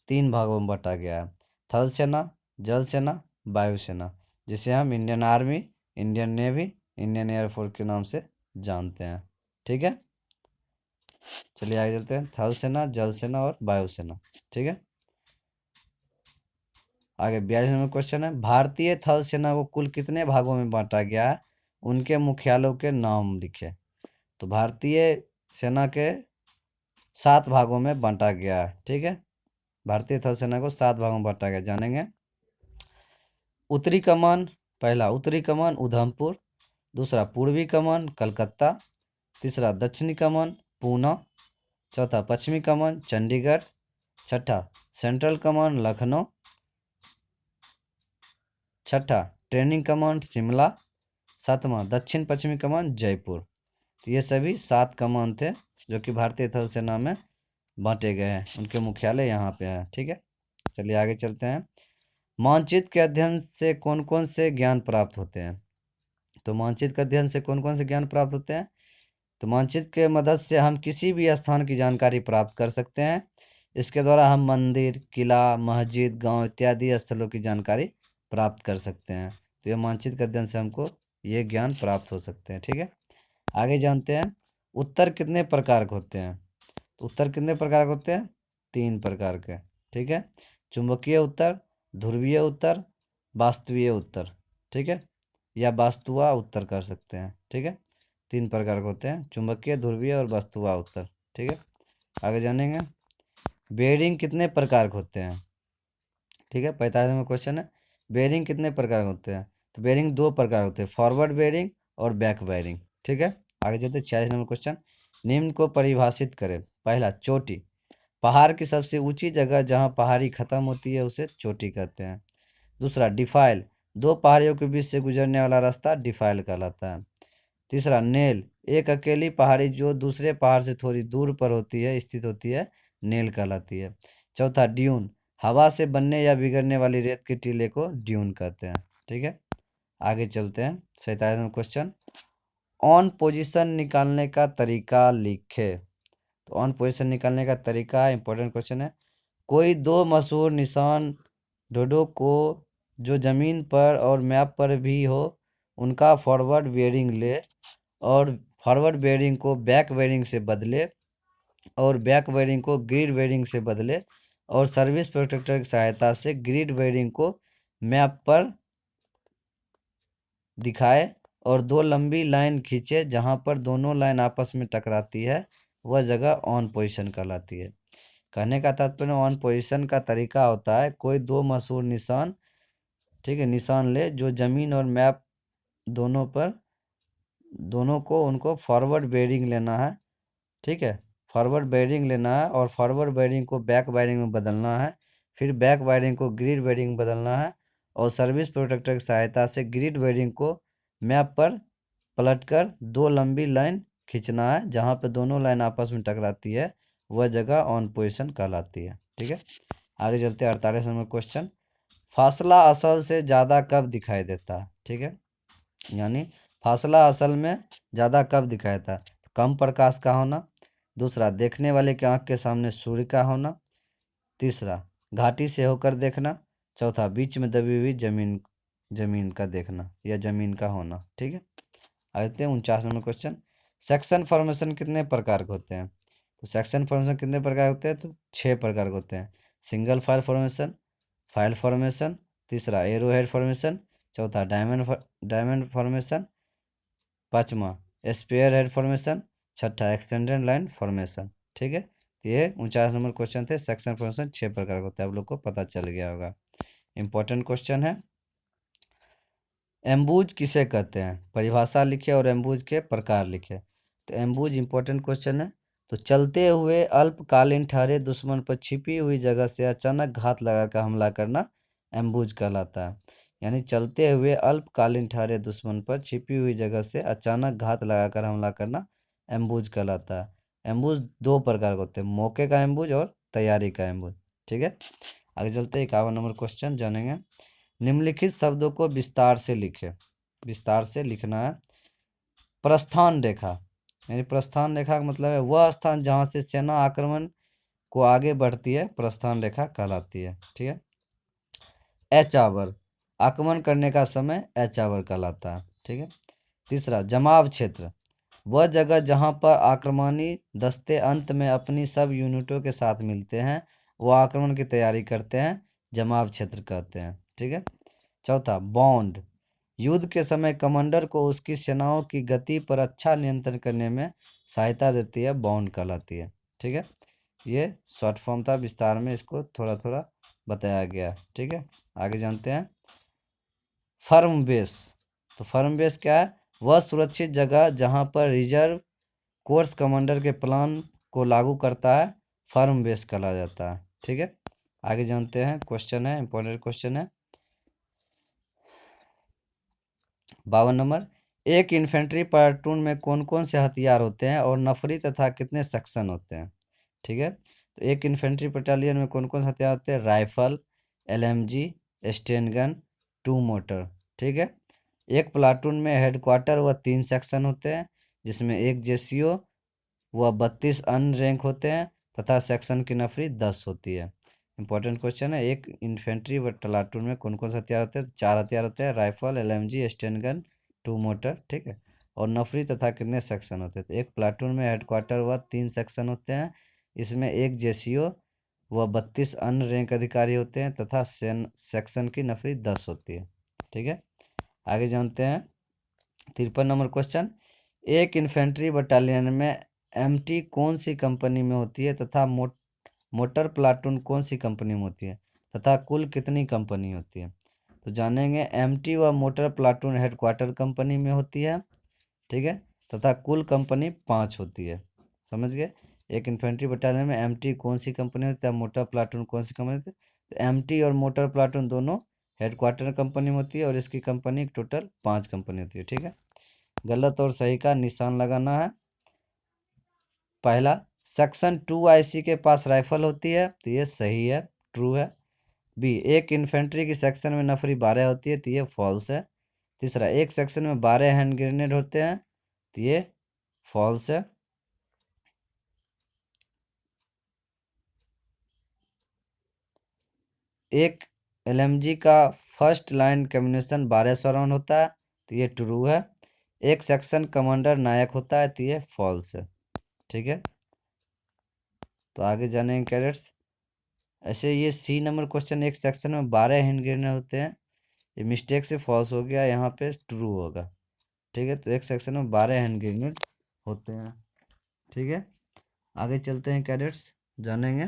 A: 3 भागों में बांटा गया है। थल सेना, जल सेना, वायुसेना, जिसे हम Indian army, Indian navy, Indian air force के नाम से जानते हैं। ठीक है, चलिए आगे चलते हैं। थल सेना, जल सेना और वायुसेना। ठीक है, आगे 42 नंबर क्वेश्चन है, भारतीय थल सेना को कुल कितने भागों में बांटा गया है, उनके मुख्यालयों के नाम लिखे। तो भारतीय सेना के 7 भागों में बांटा गया है। ठीक है, भारतीय थल सेना को 7 भागों में बांटा गया, जानेंगे। उत्तरी कमान, पहला उत्तरी कमान उधमपुर, दूसरा पूर्वी कमान कलकत्ता, तीसरा दक्षिणी कमान पूना, चौथा पश्चिमी कमान चंडीगढ़, छठा सेंट्रल कमान लखनऊ, छठा ट्रेनिंग कमांड शिमला, सातवां दक्षिण पश्चिमी कमान जयपुर। तो ये सभी 7 कमान थे जो कि भारतीय थल सेना में बांटे गए हैं, उनके मुख्यालय यहाँ पे हैं। ठीक है, चलिए आगे चलते हैं। मानचित्र के अध्ययन से कौन कौन से ज्ञान प्राप्त होते हैं। तो मानचित्र के अध्ययन से कौन कौन से ज्ञान प्राप्त होते हैं। तो मानचित्र के मदद से हम किसी भी स्थान की जानकारी प्राप्त कर सकते हैं। इसके द्वारा हम मंदिर, किला, मस्जिद, गांव इत्यादि स्थलों की जानकारी प्राप्त कर सकते हैं। तो ये मानचित्र के अध्ययन से हमको ये ज्ञान प्राप्त हो सकते हैं। ठीक है, आगे जानते हैं उत्तर कितने प्रकार के होते हैं। तो उत्तर कितने प्रकार के होते हैं, 3 प्रकार के। ठीक है, चुंबकीय उत्तर, ध्रुवीय उत्तर, वास्तवीय उत्तर। ठीक है, या वास्तुआ उत्तर कर सकते हैं। ठीक है, 3 प्रकार के होते हैं, चुंबकीय, ध्रुवीय और वास्तुआ उत्तर। ठीक है, आगे जानेंगे बेयरिंग कितने प्रकार के होते हैं। ठीक है, 45 नंबर क्वेश्चन है, बेयरिंग कितने प्रकार के होते हैं। तो बेयरिंग 2 प्रकार होते हैं, फॉरवर्ड बेयरिंग और बैक बेयरिंग। ठीक है, आगे चलते 46 नंबर क्वेश्चन, निम्न को परिभाषित करें। पहला चोटी, पहाड़ की सबसे ऊंची जगह जहां पहाड़ी खत्म होती है उसे चोटी कहते हैं। दूसरा डिफाइल, 2 पहाड़ियों के बीच से गुजरने वाला रास्ता डिफाइल कहलाता है। तीसरा नेल, एक अकेली पहाड़ी जो दूसरे पहाड़ से थोड़ी दूर पर होती है, स्थित होती है, नेल कहलाती है। चौथा ड्यून, हवा से बनने या बिगड़ने वाली रेत के टीले को ड्यून कहते हैं। ठीक है, आगे चलते हैं 47 नंबर क्वेश्चन, ऑन पोजीशन निकालने का तरीका लिखे। तो ऑन पोजीशन निकालने का तरीका इंपॉर्टेंट क्वेश्चन है। कोई 2 मशहूर निशान डोडो को जो ज़मीन पर और मैप पर भी हो, उनका फॉरवर्ड बेयरिंग ले और फॉरवर्ड बेयरिंग को बैक बेयरिंग से बदले और बैक बेयरिंग को ग्रिड बेयरिंग से बदले और सर्विस प्रोटेक्टर की सहायता से ग्रिड बेयरिंग को मैप पर दिखाए और 2 लंबी लाइन खींचे, जहां पर दोनों लाइन आपस में टकराती है, वह जगह ऑन पोजीशन कहलाती है। कहने का तात्पर्य ऑन पोजीशन का तरीका होता है, कोई 2 मशहूर निशान, ठीक है, निशान ले जो ज़मीन और मैप दोनों पर, दोनों को उनको फॉरवर्ड बेयरिंग लेना है। ठीक है, फॉरवर्ड बेयरिंग लेना है और फॉरवर्ड बेयरिंग को बैक बेयरिंग में बदलना है, फिर बैक बेयरिंग को ग्रिड बेयरिंग में बदलना है और सर्विस प्रोटेक्टर की सहायता से ग्रिड बेयरिंग को मैप पर पलटकर 2 लंबी लाइन खींचना है, जहाँ पे दोनों लाइन आपस में टकराती है, वह जगह ऑन पोजीशन कहलाती है। ठीक है, आगे चलते हैं 48 नंबर क्वेश्चन, फासला असल से ज़्यादा कब दिखाई देता है। ठीक है, यानी फासला असल में ज़्यादा कब दिखाई देता है। कम प्रकाश का होना, दूसरा देखने वाले के आँख के सामने सूर्य का होना, तीसरा घाटी से होकर देखना, चौथा बीच में दबी हुई जमीन का देखना या जमीन का होना। ठीक है, आते हैं 49 नंबर क्वेश्चन, सेक्शन फॉर्मेशन कितने प्रकार के होते हैं। तो सेक्शन फॉर्मेशन कितने प्रकार के होते हैं, तो 6 प्रकार के होते हैं, सिंगल फाइल फॉर्मेशन, तीसरा एरो हेड फॉर्मेशन, चौथा डायमंड फॉर्मेशन, पाँचवा स्पेयर हेड फॉर्मेशन, छठा एक्सटेंडेड लाइन फॉर्मेशन। ठीक है, ये 49 नंबर क्वेश्चन थे, सेक्शन फॉर्मेशन 6 प्रकार का होता है, आप लोग को पता चल गया होगा। इंपॉर्टेंट क्वेश्चन है, एम्बुज किसे कहते हैं, परिभाषा लिखे और एम्बुज के प्रकार लिखे। तो एम्बुज इंपॉर्टेंट क्वेश्चन है। तो चलते हुए अल्पकालीन ठहरे दुश्मन पर छिपी हुई जगह से अचानक घात लगाकर हमला करना एम्बुज कहलाता है। यानी चलते हुए अल्पकालीन ठहरे दुश्मन पर छिपी हुई जगह से अचानक घात लगाकर हमला करना एम्बुज कहलाता है। एम्बुज 2 प्रकार के होते हैं, मौके का एम्बुज और तैयारी का एम्बुज। ठीक है, आगे चलते 51 नंबर क्वेश्चन जानेंगे, निम्नलिखित शब्दों को विस्तार से लिखे। विस्तार से लिखना है, प्रस्थान रेखा, यानी प्रस्थान रेखा का मतलब है वह स्थान जहाँ से सेना आक्रमण को आगे बढ़ती है, प्रस्थान रेखा कहलाती है। ठीक है, एच आवर, आक्रमण करने का समय एच आवर कहलाता है। ठीक है, तीसरा जमाव क्षेत्र, वह जगह जहाँ पर आक्रमणी दस्ते अंत में अपनी सब यूनिटों के साथ मिलते हैं वो आक्रमण की तैयारी करते हैं, जमाव क्षेत्र कहते हैं। ठीक है। चौथा, बॉन्ड, युद्ध के समय कमांडर को उसकी सेनाओं की गति पर अच्छा नियंत्रण करने में सहायता देती है, बॉन्ड कहलाती है। ठीक है। ये शॉर्ट फॉर्म था, विस्तार में इसको थोड़ा थोड़ा बताया गया। ठीक है। आगे जानते हैं फर्म बेस। तो फर्म बेस क्या है? वह सुरक्षित जगह जहां पर रिजर्व कोर्स कमांडर के प्लान को लागू करता है, फर्म बेस कहा जाता है। ठीक है। आगे जानते हैं, क्वेश्चन है, इंपॉर्टेंट क्वेश्चन है 52 नंबर। एक इन्फेंट्री प्लाटून में कौन कौन से हथियार होते हैं और नफरी तथा कितने सेक्शन होते हैं? ठीक है। तो एक इन्फेंट्री बटालियन में कौन कौन से हथियार होते हैं? Rifle, LMG, Sten gun, 2 motor. ठीक है। एक प्लाटून में हेडक्वार्टर व 3 सेक्शन होते हैं, जिसमें एक जेसीओ व 32 अन्य रैंक होते हैं तथा सेक्शन की नफरी 10 होती है। इंपॉर्टेंट क्वेश्चन है, एक इन्फेंट्री व प्लाटून में कौन कौन से हथियार होते हैं? तो 4 हथियार होते हैं, rifle, LMG, Sten gun, 2 motor. ठीक है। और नफरी तथा कितने सेक्शन होते हैं? तो एक प्लाटून में हेडक्वार्टर व 3 सेक्शन होते हैं, इसमें एक जेसीओ व 32 अन्य रैंक अधिकारी होते हैं तथा सेक्शन की नफरी 10 होती है। ठीक है। आगे जानते हैं 53 नंबर क्वेश्चन। एक इन्फेंट्री बटालियन में एमटी कौन सी कंपनी में होती है तथा मोटर प्लाटून कौन सी कंपनी में होती है तथा कुल कितनी कंपनी होती है? तो जानेंगे, एमटी व मोटर प्लाटून हेडक्वार्टर कंपनी में होती है। ठीक है। तथा कुल कंपनी 5 होती है। समझ गए? एक इन्फेंट्री बटालियन में एमटी कौन सी कंपनी होती है, मोटर प्लाटून कौन सी कंपनी होती है? तो एमटी और मोटर प्लाटून दोनों हेडक्वार्टर कंपनी में होती है और इसकी कंपनी टोटल 5 कंपनी होती है। ठीक है। गलत और सही का निशान लगाना है। पहला, सेक्शन 2 IC के पास राइफल होती है, तो ये सही है, ट्रू है। बी, एक इन्फेंट्री की सेक्शन में नफरी 12 होती है, तो ये फॉल्स है। तीसरा, एक सेक्शन में 12 हैंड ग्रेनेड होते हैं, तो ये फॉल्स है। एक एलएमजी का फर्स्ट लाइन कम्युनिकेशन 1200 राउंड होता है, तो ये ट्रू है। एक सेक्शन कमांडर नायक होता है, तो ये फॉल्स है। ठीक है। तो आगे जानेंगे कैडेट्स। ऐसे ये सी नंबर क्वेश्चन, एक सेक्शन में 12 हैंड ग्रेनेड होते हैं, ये मिस्टेक से फॉल्स हो गया, यहाँ पे ट्रू होगा। ठीक है। तो एक सेक्शन में 12 हैंड ग्रेनेड होते हैं। ठीक है। आगे चलते हैं कैडेट्स, जानेंगे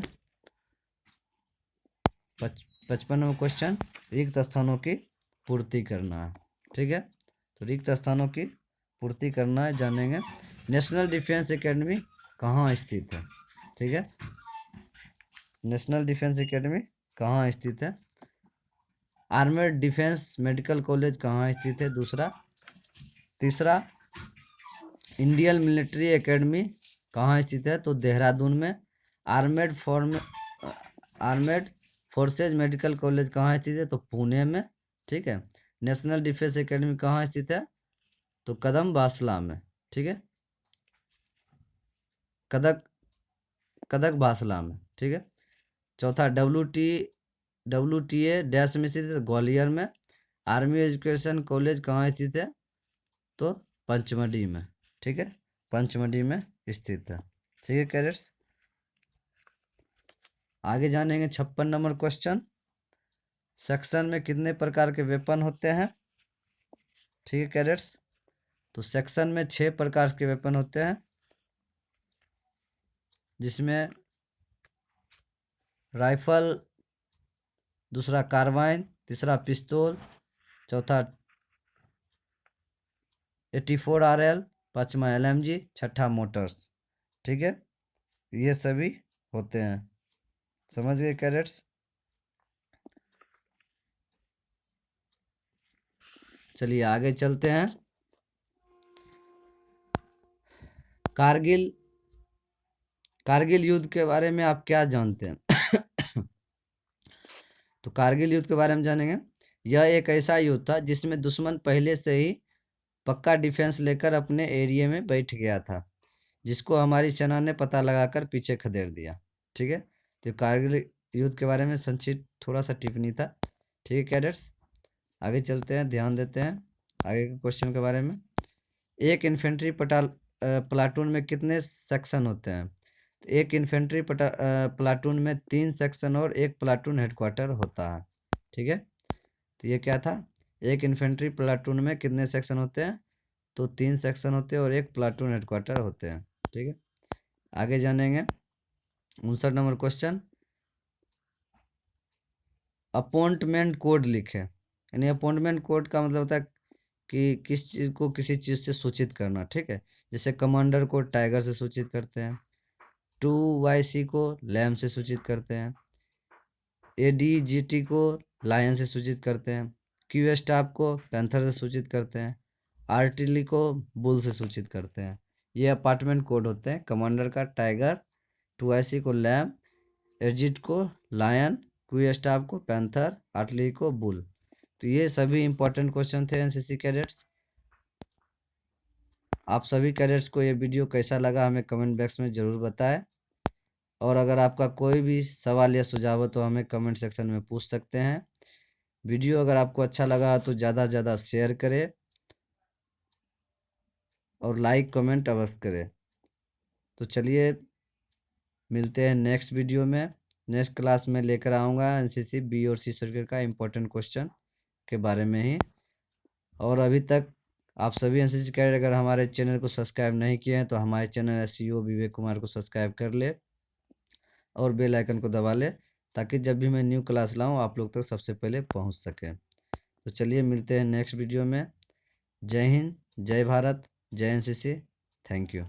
A: 55 नंबर क्वेश्चन, रिक्त स्थानों की पूर्ति करना है। ठीक है। तो रिक्त स्थानों की पूर्ति करना है, जानेंगे नेशनल डिफेंस एकेडमी कहाँ स्थित है। ठीक है। नेशनल डिफेंस एकेडमी कहाँ स्थित है? आर्मेड डिफेंस मेडिकल कॉलेज कहाँ स्थित है? दूसरा। तीसरा, इंडियन मिलिट्री एकेडमी कहाँ स्थित है? तो देहरादून में। आर्मेड फोर्सेज मेडिकल कॉलेज कहाँ स्थित है? तो पुणे में। ठीक है। नेशनल डिफेंस एकेडमी कहाँ स्थित है? तो कदम बासला में। ठीक है। कदक बासला में। ठीक है। चौथा, WTA डैश में स्थित है, ग्वालियर में। आर्मी एजुकेशन कॉलेज कहाँ स्थित है? तो पंचमढ़ी में। ठीक है। पंचमढ़ी में स्थित है। ठीक है कैडेट्स। आगे जानेंगे 56 नंबर क्वेश्चन, सेक्शन में कितने प्रकार के वेपन होते हैं? ठीक है कैडेट्स। तो सेक्शन में 6 प्रकार के वेपन होते हैं, जिसमें राइफल, दूसरा कार्बाइन, तीसरा पिस्तौल, चौथा 84RL, पांचवा LMG, छठा मोटर्स। ठीक है। ये सभी होते हैं। समझ गए कैडेट्स? चलिए आगे चलते हैं। कारगिल युद्ध के बारे में आप क्या जानते हैं? तो कारगिल युद्ध के बारे में जानेंगे। यह एक ऐसा युद्ध था जिसमें दुश्मन पहले से ही पक्का डिफेंस लेकर अपने एरिया में बैठ गया था, जिसको हमारी सेना ने पता लगाकर पीछे खदेड़ दिया। ठीक है। तो कारगिल युद्ध के बारे में संक्षिप्त थोड़ा सा टिप्पणी था। ठीक है कैडेट्स। आगे चलते हैं, ध्यान देते हैं आगे के क्वेश्चन के बारे में। एक इन्फेंट्री प्लाटून में कितने सेक्शन होते हैं? तो एक इन्फेंट्री प्लाटून में 3 सेक्शन और एक प्लाटून हेडक्वार्टर होता है। ठीक है, तो ये क्या था, एक इन्फेंट्री प्लाटून में कितने सेक्शन होते हैं? तो 3 सेक्शन होते हैं और एक प्लाटून हेडक्वार्टर होते हैं। ठीक है, आगे जानेंगे 59 नंबर क्वेश्चन। अपॉइंटमेंट कोड लिखे, यानी अपॉइंटमेंट कोड का मतलब होता है कि किस चीज़ को किसी चीज़ से सूचित करना। ठीक है, जैसे कमांडर को टाइगर से सूचित करते हैं, 2YC को लैम से सूचित करते हैं, ADGT को लायन से सूचित करते हैं, क्यू स्टाफ को पैंथर से सूचित करते हैं, आर्टिली को बुल से सूचित करते हैं। ये अपार्टमेंट कोड होते हैं, कमांडर का टाइगर, 2YC को लैम, एजिट को लायन, क्यू स्टाफ को पैंथर, आर्टिली को बुल। तो ये सभी इंपॉर्टेंट क्वेश्चन थे एनसीसी कैडेट्स। आप सभी कैडेट्स को ये वीडियो कैसा लगा हमें कमेंट बॉक्स में ज़रूर बताएं, और अगर आपका कोई भी सवाल या सुझाव हो तो हमें कमेंट सेक्शन में पूछ सकते हैं। वीडियो अगर आपको अच्छा लगा तो ज़्यादा से ज़्यादा शेयर करें और लाइक कमेंट अवश्य करें। तो चलिए मिलते हैं नेक्स्ट वीडियो में। नेक्स्ट क्लास में लेकर आऊँगा एनसीसी बी और सी सर्टिफिकेट का इम्पोर्टेंट क्वेश्चन के बारे में ही। और अभी तक आप सभी एनसीसी कैडेट अगर हमारे चैनल को सब्सक्राइब नहीं किए हैं तो हमारे चैनल SCO विवेक कुमार को सब्सक्राइब कर ले और बेल आइकन को दबा ले, ताकि जब भी मैं न्यू क्लास लाऊं आप लोग तक सबसे पहले पहुंच सके। तो चलिए मिलते हैं नेक्स्ट वीडियो में। जय हिंद, जय भारत, जय एनसीसी। Thank you.